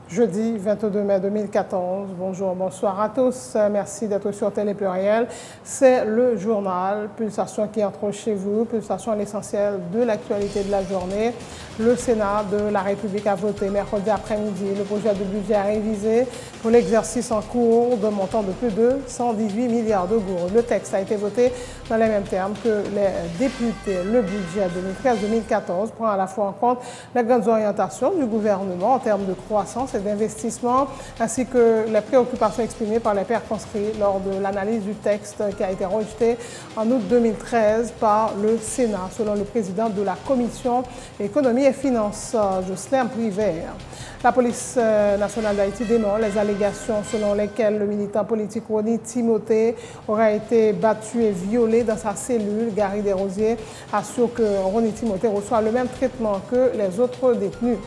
Jeudi 22 mai 2014. Bonjour, bonsoir à tous. Merci d'être sur Télé Pluriel. C'est le journal Pulsation qui entre chez vous. Pulsation est l'essentiel de l'actualité de la journée. Le Sénat de la République a voté mercredi après-midi le projet de budget révisé pour l'exercice en cours de montant de plus de 118 milliards de gourdes. Le texte a été voté dans les mêmes termes que les députés. Le budget 2013-2014 prend à la fois en compte les grandes orientations du gouvernement en termes de croissance et d'investissement, ainsi que les préoccupations exprimées par les pairs conscrits lors de l'analyse du texte qui a été rejeté en août 2013 par le Sénat, selon le président de la Commission économie et finances, Jocelyn Privert. La police nationale d'Haïti dément les allégations selon lesquelles le militant politique Rony Timothée aurait été battu et violé dans sa cellule. Gary Desrosiers assure que Rony Timothée reçoit le même traitement que les autres détenus.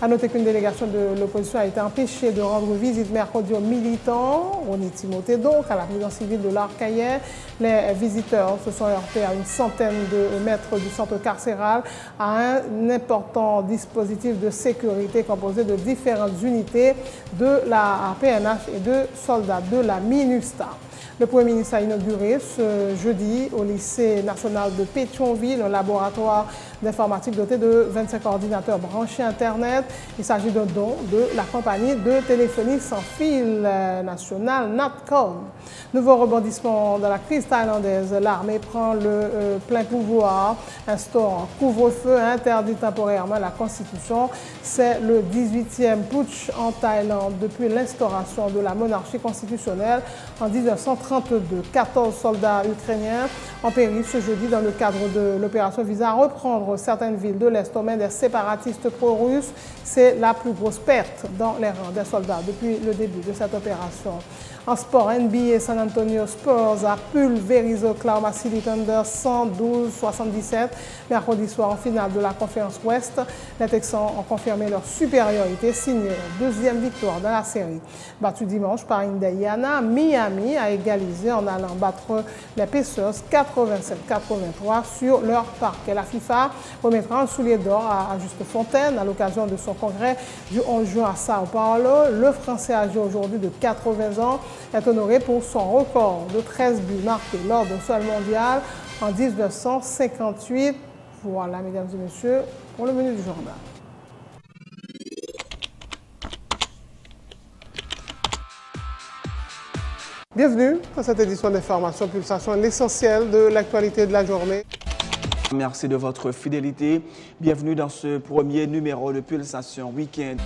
À noter qu'une délégation de l'opposition a été empêchée de rendre visite mercredi aux militants. Rony Timothée, donc, à la prison civile de l'Arcaillère. Les visiteurs se sont heurtés à une centaine de mètres du centre carcéral à un important dispositif de sécurité composé de différentes unités de la PNH et de soldats de la MINUSTA. Le Premier ministre a inauguré ce jeudi au lycée national de Pétionville un laboratoire d'informatique doté de 25 ordinateurs branchés Internet. Il s'agit d'un don de la compagnie de téléphonie sans fil nationale NatCom. Nouveau rebondissement dans la crise thaïlandaise. L'armée prend le plein pouvoir, instaure un couvre-feu, interdit temporairement la Constitution. C'est le 18e putsch en Thaïlande depuis l'instauration de la monarchie constitutionnelle en 1932. 14 soldats ukrainiens ont péri ce jeudi dans le cadre de l'opération visant à reprendre certaines villes de l'Est aux mains des séparatistes pro-russes. C'est la plus grosse perte dans les rangs des soldats depuis le début de cette opération. En sport, NBA, San Antonio Spurs a pulvérisé Oklahoma City Thunder 112-77 mercredi soir en finale de la conférence Ouest. Les Texans ont confirmé leur supériorité, signé leur deuxième victoire dans la série. Battu dimanche par Indiana, Miami a égalisé en allant battre les Pacers 87-83 sur leur parquet. La FIFA remettra un soulier d'or à Juste Fontaine à l'occasion de son congrès du 11 juin à Sao Paulo. Le Français âgé aujourd'hui de 80 ans est honoré pour son record de 13 buts marqués lors d'un seul mondial en 1958. Voilà, mesdames et messieurs, pour le menu du journal. Bienvenue dans cette édition d'Information Pulsation, l'essentiel de l'actualité de la journée. Merci de votre fidélité. Bienvenue dans ce premier numéro de Pulsation Week-end.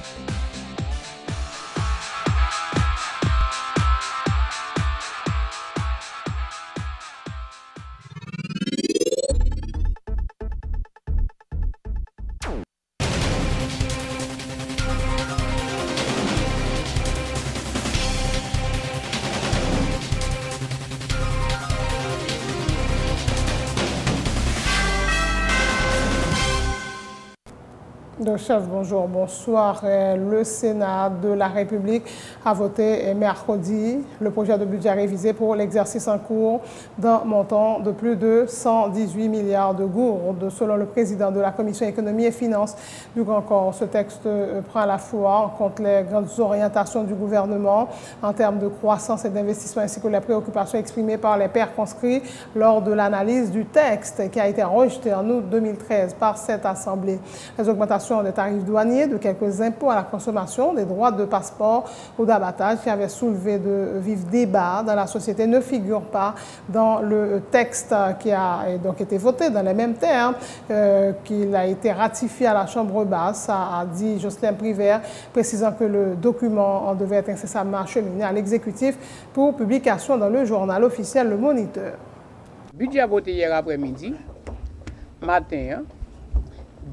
Chef, bonjour, bonsoir. Le Sénat de la République a voté mercredi le projet de budget révisé pour l'exercice en cours d'un montant de plus de 118 milliards de gourdes. Selon le président de la Commission économie et finances du Grand Corps, ce texte prend à la fois en compte les grandes orientations du gouvernement en termes de croissance et d'investissement ainsi que les préoccupations exprimées par les pairs conscrits lors de l'analyse du texte qui a été rejeté en août 2013 par cette Assemblée. Les augmentations des tarifs douaniers, de quelques impôts à la consommation, des droits de passeport ou d'abattage qui avaient soulevé de vifs débats dans la société ne figurent pas dans le texte qui a donc été voté dans les mêmes termes qu'il a été ratifié à la Chambre basse, a dit Jocelyn Privert, précisant que le document devait être incessamment acheminé à l'exécutif pour publication dans le journal officiel Le Moniteur. Budget voté hier après-midi, matin,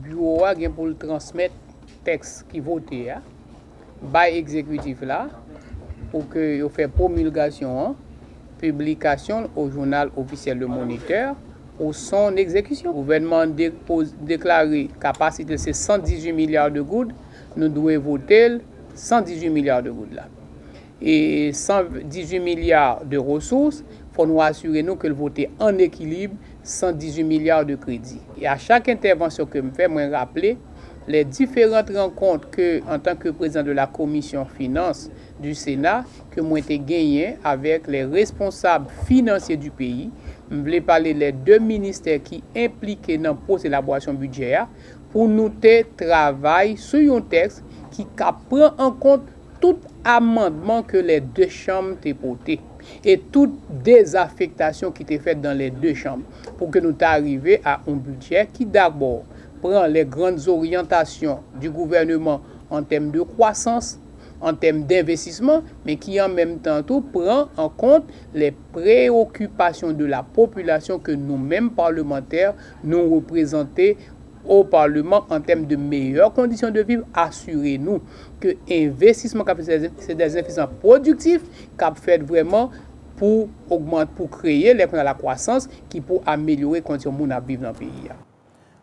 bureau a pour le transmettre texte qui voté par exécutif là pour que il fait promulgation publication au journal officiel Le Moniteur pour son exécution. Le gouvernement déclaré capacité c'est 118 milliards de gouttes, nous devons voter 118 milliards de gouttes là. Et 118 milliards de ressources, il faut nous assurer nous que le vote en équilibre 118 milliards de crédits. Et à chaque intervention que je fais, je rappelle les différentes rencontres que, en tant que président de la commission finance du Sénat, que moi été gagné avec les responsables financiers du pays, je voulais parler des deux ministères qui impliqués dans le processus d'élaboration budgétaire pour nous travailler sur un texte qui prend en compte tout amendement que les deux chambres ont porté et toute désaffectation qui était faite dans les deux chambres pour que nous arrivions à un budget qui d'abord prend les grandes orientations du gouvernement en termes de croissance, en termes d'investissement, mais qui en même temps tout prend en compte les préoccupations de la population que nous-mêmes parlementaires nous représentons au Parlement en termes de meilleures conditions de vivre. Assurez-nous que l'investissement, c'est des investissements productifs qui fait vraiment pour augmenter, pour créer la croissance qui pour améliorer les conditions de vivre dans le pays.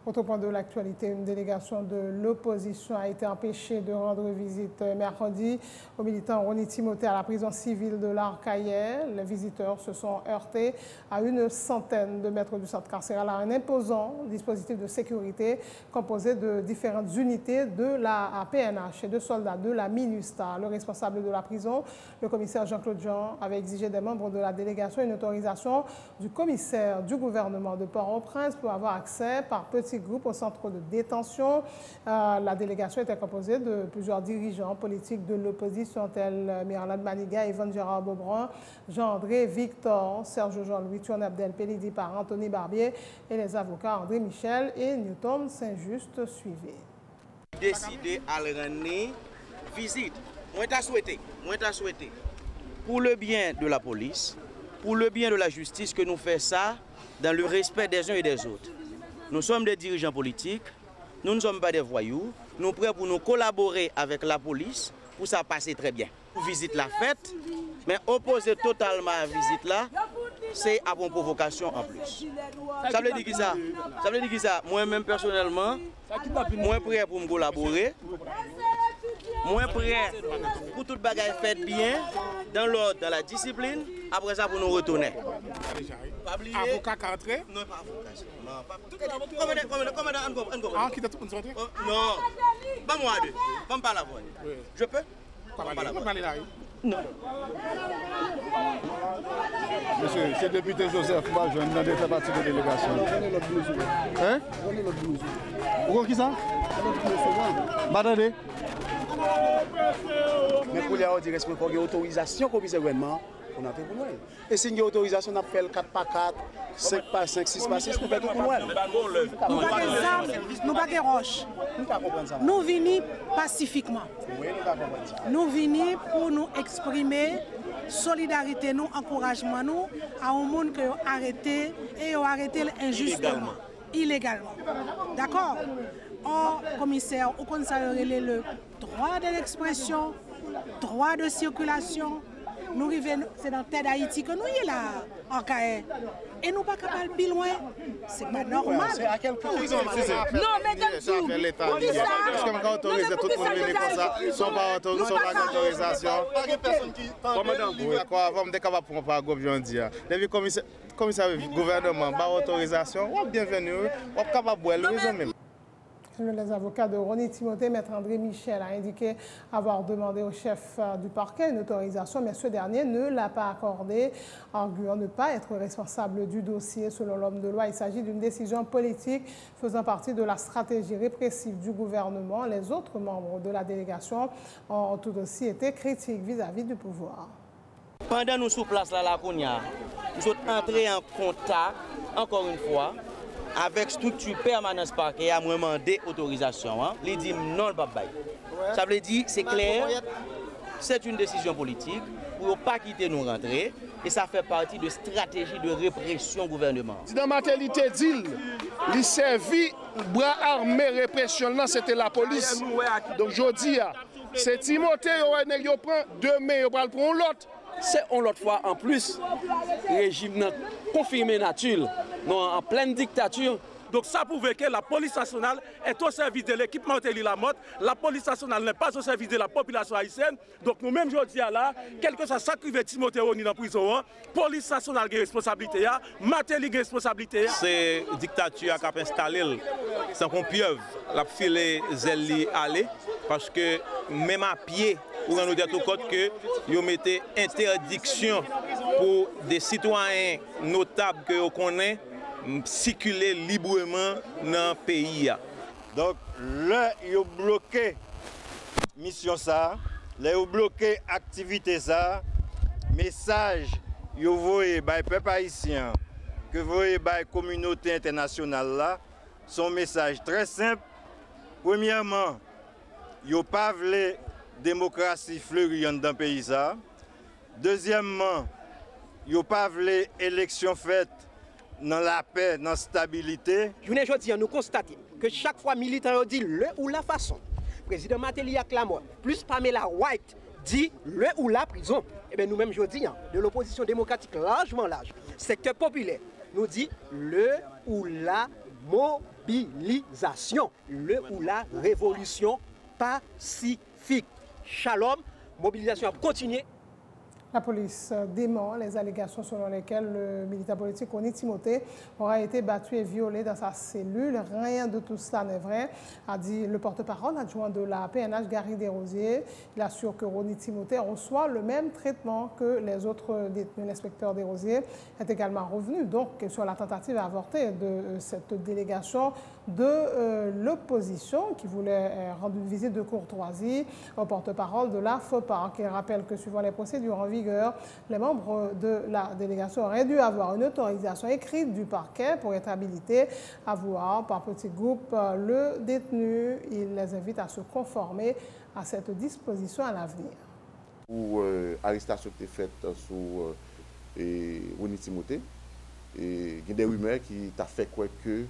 Autre point de l'actualité, une délégation de l'opposition a été empêchée de rendre visite mercredi aux militants Ronnie Timothée à la prison civile de l'Arcaillère. Les visiteurs se sont heurtés à une centaine de mètres du centre carcéral à un imposant dispositif de sécurité composé de différentes unités de la PNH et de soldats de la MINUSTA. Le responsable de la prison, le commissaire Jean-Claude Jean, avait exigé des membres de la délégation une autorisation du commissaire du gouvernement de Port-au-Prince pour avoir accès par petits groupes au centre de détention. La délégation était composée de plusieurs dirigeants politiques de l'opposition tels Miralad Maniga, Yvan Gérard Beaubrun, Jean-André Victor, Serge Jean-Louis, Thion Abdel Pelidi par Anthony Barbier et les avocats André Michel et Newton Saint-Just suivaient. Décidé à le rendre visite. Moi t'as souhaité, pour le bien de la police, pour le bien de la justice, que nous faisons ça dans le respect des uns et des autres. Nous sommes des dirigeants politiques, nous ne sommes pas des voyous, nous sommes prêts pour nous collaborer avec la police pour ça passer très bien. Visite la fête, mais opposer totalement à la visite là, c'est à une provocation en plus. Ça veut dire qui ça? Ça veut dire qui ça? Moi-même personnellement, moi prêt pour me collaborer. Moi prêt pour toute bagaille faite bien, dans l'ordre, dans la discipline, après ça pour nous retourner. Avocat qui rentré? Non, pas avocat. Non, pas. Ah, qui t'a tout sorti? Non. Pas moi deux. Pas me parler à voix. Je peux? Pas mal là. Non. Monsieur, c'est le député Joseph Bajon, dans des parties de délégation. Hein? Pourquoi qui ça? Madame. Mais pour les autres, il faut qu'il y ait autorisation comme gouvernement. On a fait pour nous. Et si il y a autorisation, on a fait 4 par 4, 5 par 5, 6 par 6, nous faisons tout pour nous. Nous n'avons pas de roche. Nous venons pacifiquement. Nous venons pour nous exprimer solidarité, nous, encouragement nous à un monde qui a arrêté et a arrêté injustement, illégalement. D'accord? Or, commissaire, au conseil, le droit de l'expression, droit de circulation. Nous arrivons, c'est dans tête d'Haïti que nous y est là, en Caire. Et nous pas capables de plus loin. C'est pas normal. C'est à quel point? Non, mais ça fait l'État. Parce qu'on va autoriser tout le monde venir comme ça, sans pas autorisation. D'accord, avant de capable pour pas gouvernement. Depuis commissaire gouvernement, pas autorisation, bienvenue, on capable boire le même. Les avocats de Ronnie Timothée, Maître André Michel, a indiqué avoir demandé au chef du parquet une autorisation, mais ce dernier ne l'a pas accordé, arguant ne pas être responsable du dossier. Selon l'homme de loi, il s'agit d'une décision politique faisant partie de la stratégie répressive du gouvernement. Les autres membres de la délégation ont tout aussi été critiques vis-à-vis du pouvoir. Pendant nous sous place là, nous sommes entrés en contact, encore une fois, avec structure permanence parquet a demandé autorisation. Il dit non, le papa. Ça veut dire, c'est clair, c'est une décision politique pour ne pas quitter nous rentrer et ça fait partie de stratégie de répression gouvernement. Si dans ma télé dit, il servi bras armés répression, c'était la police. Donc je dis, c'est Timothée qui prend demain, il va prendre l'autre. C'est on l'autre fois en plus, le régime confirmé nature, en pleine dictature, Donc ça prouve que la police nationale est au service de l'équipement Lamotte. La police nationale n'est pas au service de la population haïtienne. Donc nous-mêmes, je dis là, quel que soit ce qui veut Timothée Roni dans la prison, la police nationale a responsabilité, Matéli a responsabilité. C'est la dictature qui a installé sans qu'on pieuvre la filer Zeli aller parce que même à pied, pour nous dire tout compte que vous mettez interdiction pour des citoyens notables que vous connaissez circuler librement dans le pays. Donc, là, ils ont bloqué la mission, là, ils ont bloqué l'activité, message, ils ont envoyé par le peuple haïtien, que vous voyez par la communauté internationale, son message très simple. Premièrement, ils n'ont pas voulu démocratie fleurie dans le pays. Deuxièmement, ils n'ont pas voulu élection faite dans la paix, dans la stabilité. Je ne dis nous constatons que chaque fois militant dit le ou la façon. Président Matéli a clamé, plus Pamela White dit le ou la prison. Et bien nous-mêmes, je dis, de l'opposition démocratique largement large, secteur populaire, nous dit le ou la mobilisation, le ou la révolution pacifique. Shalom, mobilisation a continué. La police dément les allégations selon lesquelles le militant politique Rony Timothée aura été battu et violé dans sa cellule. Rien de tout cela n'est vrai, a dit le porte-parole adjoint de la PNH, Gary Desrosiers. Il assure que Rony Timothée reçoit le même traitement que les autres détenus. L'inspecteur Desrosiers est également revenu donc sur la tentative avortée de cette délégation de l'opposition qui voulait rendre une visite de courtoisie au porte-parole de la FOPA, qui rappelle que suivant les procédures en vigueur, les membres de la délégation auraient dû avoir une autorisation écrite du parquet pour être habilités à voir par petits groupes le détenu. Il les invite à se conformer à cette disposition à l'avenir. Pour l'arrestation qui est faite sur Rony Timothée, il y a des rumeurs qui ont fait quoi que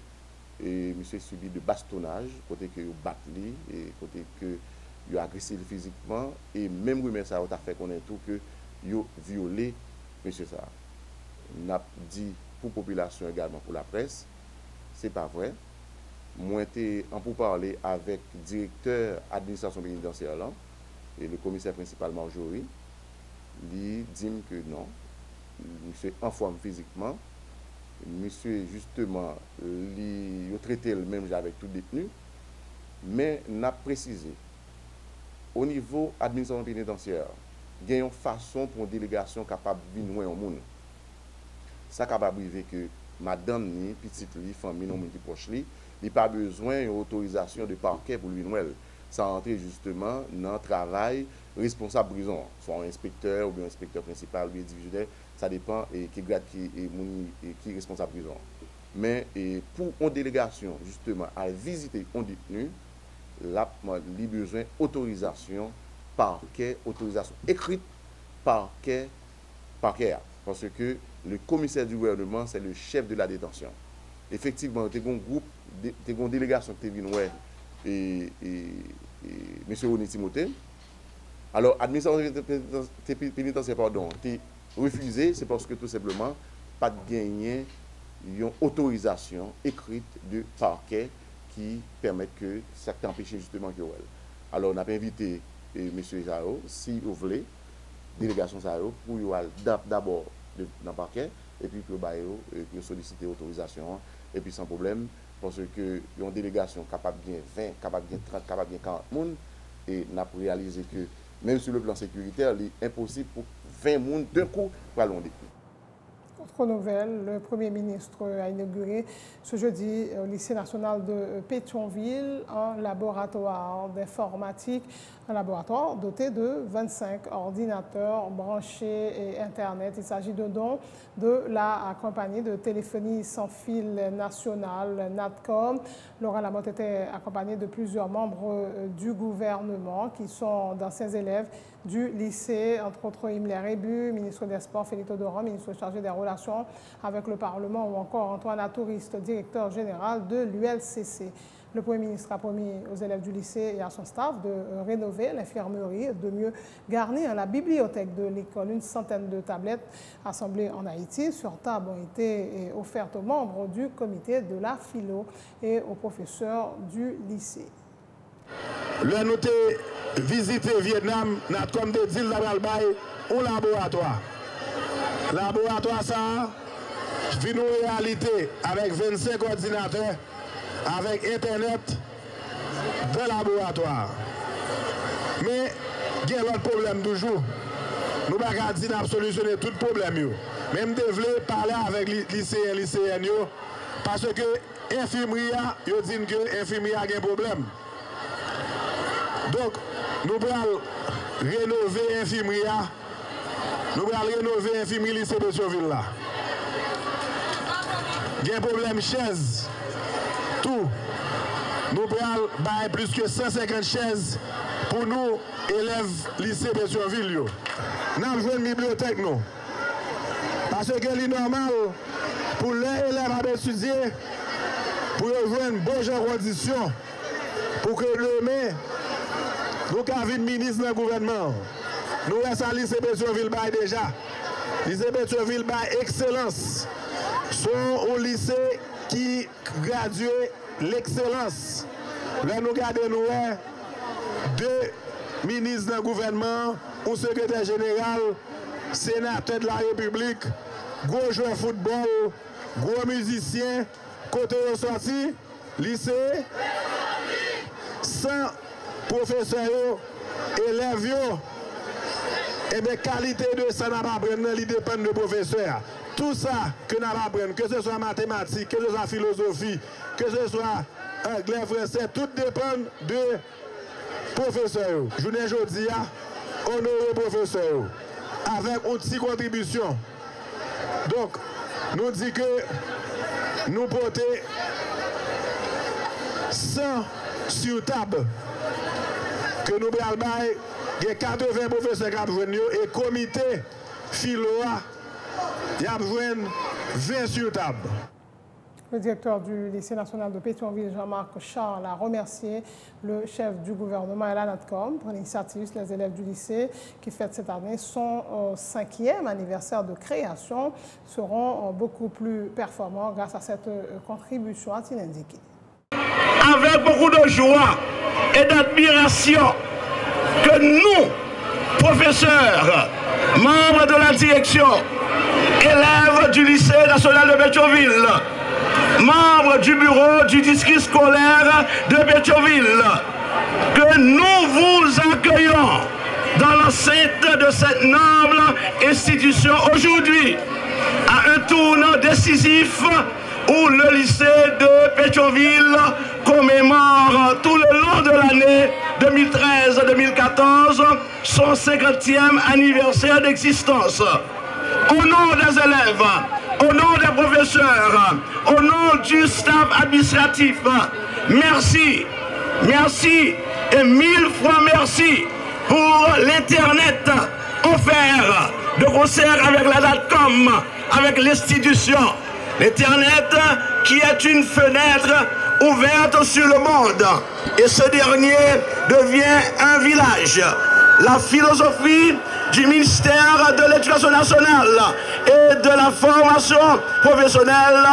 monsieur subi de bastonnage, côté que vous battez et côté que vous agressé physiquement, et même rumeur ça a fait connaître tout que vous violé monsieur ça. On a dit pour la population également pour la presse, c'est pas vrai. Moi j'étais en pour parler avec le directeur administration pénitentiaire là, et le commissaire principal Marjorie, il dit que non, monsieur en forme physiquement. Monsieur, justement, il a traité le même avec tout détenu, mais n'a précisé, au niveau administration pénitentiaire, il y a une façon pour une délégation capable de venir au monde. Ça capable de dire que madame, ni petite, ni famille, non, qui proche, il n'y a pas besoin d'une autorisation de parquet pour lui venir. Ça entre justement dans le travail responsable de prison, soit un inspecteur ou bien un inspecteur principal ou bien divisionnaire. Ça dépend et qui grade qui est responsable de prison. Mais pour une délégation, justement, à visiter un détenu, là, il a besoin d'autorisation parquet, autorisation écrite parquet. Parce que le commissaire du gouvernement, c'est le chef de la détention. Effectivement, il y a un groupe, une délégation qui est venue, et M. Rony Timothée. Alors, l'administration pénitentiaire, pardon, refusé, c'est parce que tout simplement, pas de gagner une autorisation écrite de parquet qui permet que ça t'empêche justement que well. Alors, on a invité M. Zao, si vous voulez, délégation Zao, pour d'abord dans le parquet, et puis pour solliciter l'autorisation, et puis sans problème, parce que une délégation capable de 20, capable de 30, capable de 40 personnes, et on a réalisé que même sur le plan sécuritaire, il est impossible pour 20 personnes d'un coup pour aller. Autre nouvelle, le Premier ministre a inauguré ce jeudi au lycée national de Pétionville un laboratoire d'informatique, un laboratoire doté de 25 ordinateurs branchés et Internet. Il s'agit de dons de la compagnie de téléphonie sans fil nationale NATCOM. Laurent Lamotte était accompagné de plusieurs membres du gouvernement qui sont d'anciens élèves du lycée, entre autres Himmler Rébu, ministre des Sports Félix Doran, ministre chargé des relations avec le Parlement, ou encore Antoine Atouriste, directeur général de l'ULCC. Le Premier ministre a promis aux élèves du lycée et à son staff de rénover l'infirmerie, de mieux garnir la bibliothèque de l'école. Une centaine de tablettes assemblées en Haïti sur table ont été offertes aux membres du comité de la philo et aux professeurs du lycée. Le nous visité Vietnam, notre comme de dire un laboratoire. Laboratoire ça, vit une réalité avec 25 ordinateurs, avec Internet de laboratoire. Mais il y a l'autre problème toujours. Nous ne pouvons pas dire qu'on a solutionné tout problème. Même de vouloir parler avec les lycéens, lycéennes, parce que l'infirmerie, ils disent que l'infirmerie a un problème. Donc, nous allons rénover l'infirmerie. Nous allons rénover l'infirmerie lycée de Pétionville là. Il y a un problème chaise. Tout. Nous allons bailler plus que 150 chaises pour nous, élèves lycée de Pétionville. Nous avons joué une bibliothèque, nous. Parce que c'est normal pour les élèves à étudier, pour jouer une bonne condition, pour que demain, nous avons un ministre dans le gouvernement. Nous sommes à lycée Pétionville déjà. Lycée Pétionville excellence. Sont au lycée qui gradue l'excellence. Là, nous regardons deux ministres dans le gouvernement, un secrétaire général, sénateur de la République, gros joueur de football, gros musicien, côté de sortie, lycée, sans professeurs, élèves, et bien qualité de ça n'a pas appris, il dépend de professeurs. Tout ça que nous apprenons, que ce soit mathématiques, que ce soit philosophie, que ce soit anglais, français, tout dépend de professeurs. Je vous dis aujourd'hui, honorer professeurs avec une petite contribution. Donc, nous disons que nous portons 100 sur table, que nous avons 80 professeurs qui ont joué et comité philo. Il y a besoin de 20 sur table. Le directeur du lycée national de Pétionville, Jean-Marc Charles, a remercié le chef du gouvernement et la NATCOM pour l'initiative. Les élèves du lycée qui fêtent cette année son 5e anniversaire de création seront beaucoup plus performants grâce à cette contribution, a-t-il indiqué. Avec beaucoup de joie et d'admiration que nous, professeurs, membres de la direction, élèves du lycée national de Pétionville, membres du bureau du district scolaire de Pétionville, que nous vous accueillons dans l'enceinte de cette noble institution aujourd'hui à un tournant décisif où le lycée de Pétionville commémore tout le long de l'année 2013-2014 son 50e anniversaire d'existence. Au nom des élèves, au nom des professeurs, au nom du staff administratif, merci, merci et 1000 fois merci pour l'Internet offert de concert avec la NATCOM, avec l'institution. L'Internet qui est une fenêtre ouverte sur le monde. Et ce dernier devient un village. La philosophie du ministère de l'Éducation nationale et de la formation professionnelle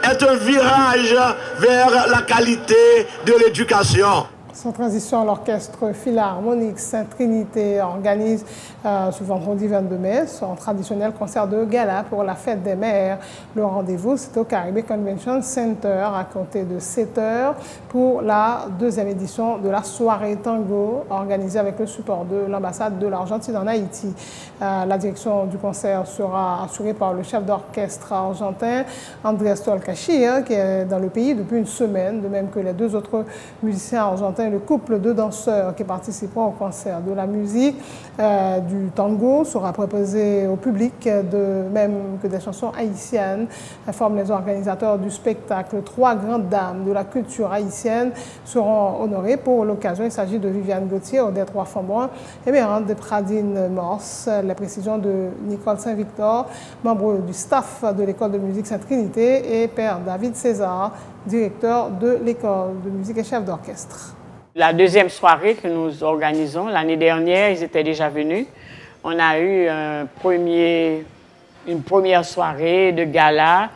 est un virage vers la qualité de l'éducation. Sans transition, l'orchestre philharmonique Sainte-Trinité organise ce vendredi 22 mai son traditionnel concert de gala pour la fête des mères. Le rendez-vous, c'est au Caribbean Convention Center à compter de 7 h pour la 2e édition de la soirée tango organisée avec le support de l'ambassade de l'Argentine en Haïti. La direction du concert sera assurée par le chef d'orchestre argentin Andrés Tolcachir, qui est dans le pays depuis une semaine, de même que les 2 autres musiciens argentins et le couple de danseurs qui participeront au concert de la musique du tango sera proposé au public, de même que des chansons haïtiennes, informent les organisateurs du spectacle. 3 grandes dames de la culture haïtienne seront honorées pour l'occasion. Il s'agit de Viviane Gauthier, Odette Roy-Fambouin et Mérande de Pradine Morse. Les précisions de Nicole Saint-Victor, membre du staff de l'école de musique Sainte-Trinité, et Père David César, directeur de l'école de musique et chef d'orchestre. La deuxième soirée que nous organisons, l'année dernière, ils étaient déjà venus. On a eu une première soirée de gala,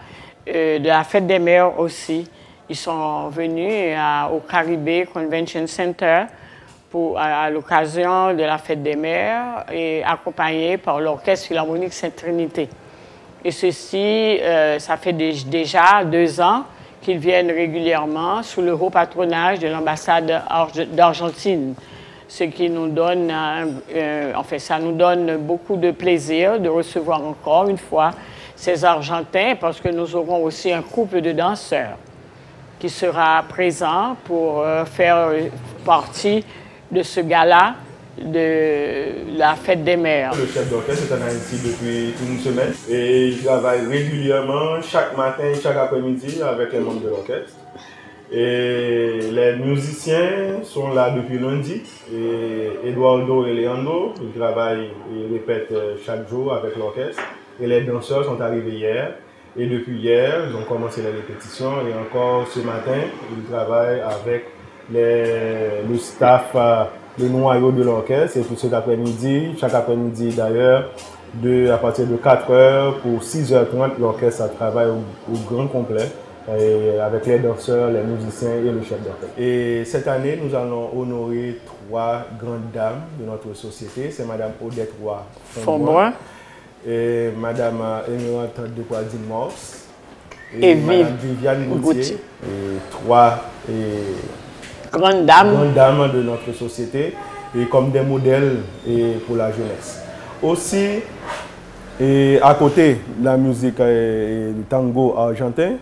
de la Fête des Mères aussi. Ils sont venus au Caribé Convention Center à l'occasion de la Fête des Mères et accompagnés par l'Orchestre Philharmonique Sainte-Trinité. Et ceci, ça fait déjà 2 ans qu'ils viennent régulièrement sous le haut patronage de l'ambassade d'Argentine. Ce qui nous donne, ça nous donne beaucoup de plaisir de recevoir encore une fois ces Argentins, parce que nous aurons aussi un couple de danseurs qui sera présent pour faire partie de ce gala de la Fête des Mères. Le chef d'orchestre est en Haïti depuis une semaine et il travaille régulièrement chaque matin et chaque après-midi avec les membres de l'orchestre. Et les musiciens sont là depuis lundi. Et Eduardo et Leandro, ils travaillent et répètent chaque jour avec l'orchestre. Et les danseurs sont arrivés hier. Et depuis hier, ils ont commencé les répétitions. Et encore ce matin, ils travaillent avec le staff, le noyau de l'orchestre. Et puis cet après-midi, chaque après-midi d'ailleurs, à partir de 4h pour 6h30, l'orchestre travaille au grand complet. Et avec les danseurs, les musiciens et le chef d'orchestre. Et cette année, nous allons honorer 3 grandes dames de notre société. C'est Madame Odette Roy-Fambouin et Madame Émirante de Pradine Morse et Madame Viviane Gauthier. Et 3 grandes dames de notre société et comme des modèles pour la jeunesse. Aussi, et à côté de la musique du tango argentin,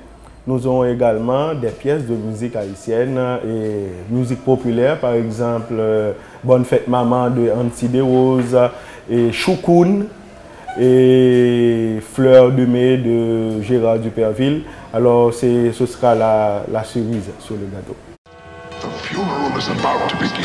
nous avons également des pièces de musique haïtienne et musique populaire, par exemple Bonne Fête Maman de Anti de Rose et Choukoun et Fleur de Mai de Gérard Duperville. Alors ce sera la cerise sur le gâteau. The funeral is about to begin.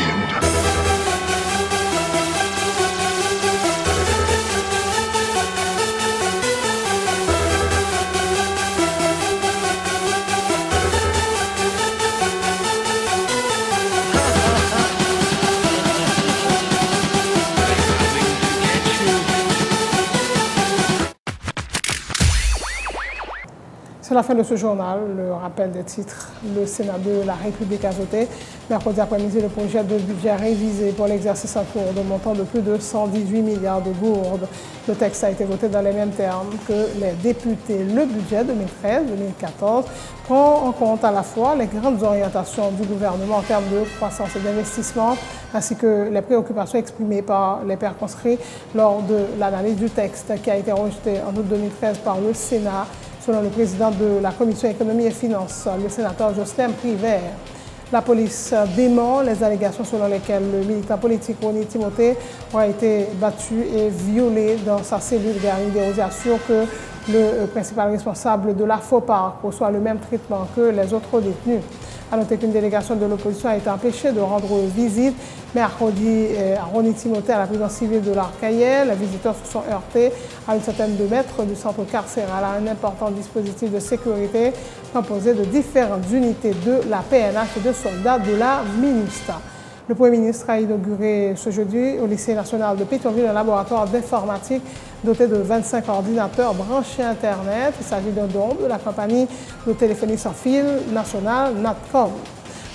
C'est la fin de ce journal. Le rappel des titres. Le Sénat de la République a voté mercredi après-midi le projet de budget révisé pour l'exercice en cours de montant de plus de 118 milliards de gourdes. Le texte a été voté dans les mêmes termes que les députés. Le budget 2013-2014 prend en compte à la fois les grandes orientations du gouvernement en termes de croissance et d'investissement, ainsi que les préoccupations exprimées par les pairs conscrits lors de l'analyse du texte qui a été rejeté en août 2013 par le Sénat. Selon le président de la Commission économie et finances, le sénateur Jocelyn Privert. La police dément les allégations selon lesquelles le militant politique Ronnie Timothée aurait été battu et violé dans sa cellule. Gary Desrosiers assure que le principal responsable de la FOPAR reçoit le même traitement que les autres détenus. À noter qu'une délégation de l'opposition a été empêchée de rendre visite mercredi à Ronnie Timothée à la prison civile de l'Arcaïel. Les visiteurs se sont heurtés à une centaine de mètres du centre carcéral à un important dispositif de sécurité composé de différentes unités de la PNH et de soldats de la MINUSTA. Le Premier ministre a inauguré ce jeudi au lycée national de Pétionville un laboratoire d'informatique doté de 25 ordinateurs branchés Internet. Il s'agit d'un don de la compagnie de téléphonie sans fil nationale NATCOM.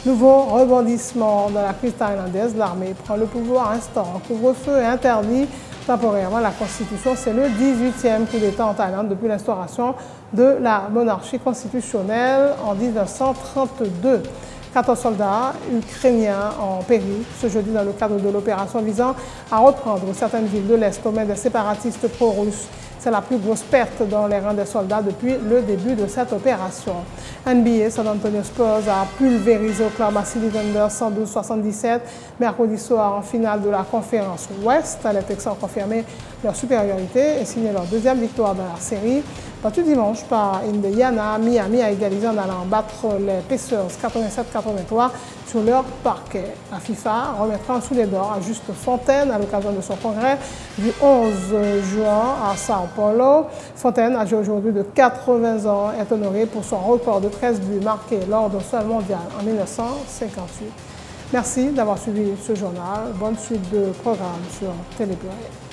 Nouveau rebondissement dans la crise thaïlandaise, l'armée prend le pouvoir, instaure un couvre-feu et interdit temporairement la Constitution. C'est le 18e coup d'État en Thaïlande depuis l'instauration de la monarchie constitutionnelle en 1932. 14 soldats ukrainiens ont péri ce jeudi dans le cadre de l'opération visant à reprendre certaines villes de l'Est aux mains des séparatistes pro-russes. C'est la plus grosse perte dans les rangs des soldats depuis le début de cette opération. NBA, San Antonio Spurs a pulvérisé Oklahoma City Thunder 112-77 mercredi soir en finale de la conférence Ouest. Les Texans ont confirmé leur supériorité et signé leur deuxième victoire dans la série. Battu dimanche par Indiana, Miami a égalisé en allant battre les Pacers 87-83 sur leur parquet. La FIFA remettra sous les dents à Juste Fontaine à l'occasion de son congrès du 11 juin à Sao Paulo. Fontaine, âgé aujourd'hui de 80 ans, est honoré pour son record de 13 buts marqués lors d'un seul mondial en 1958. Merci d'avoir suivi ce journal. Bonne suite de programmes sur Télé Pluriel.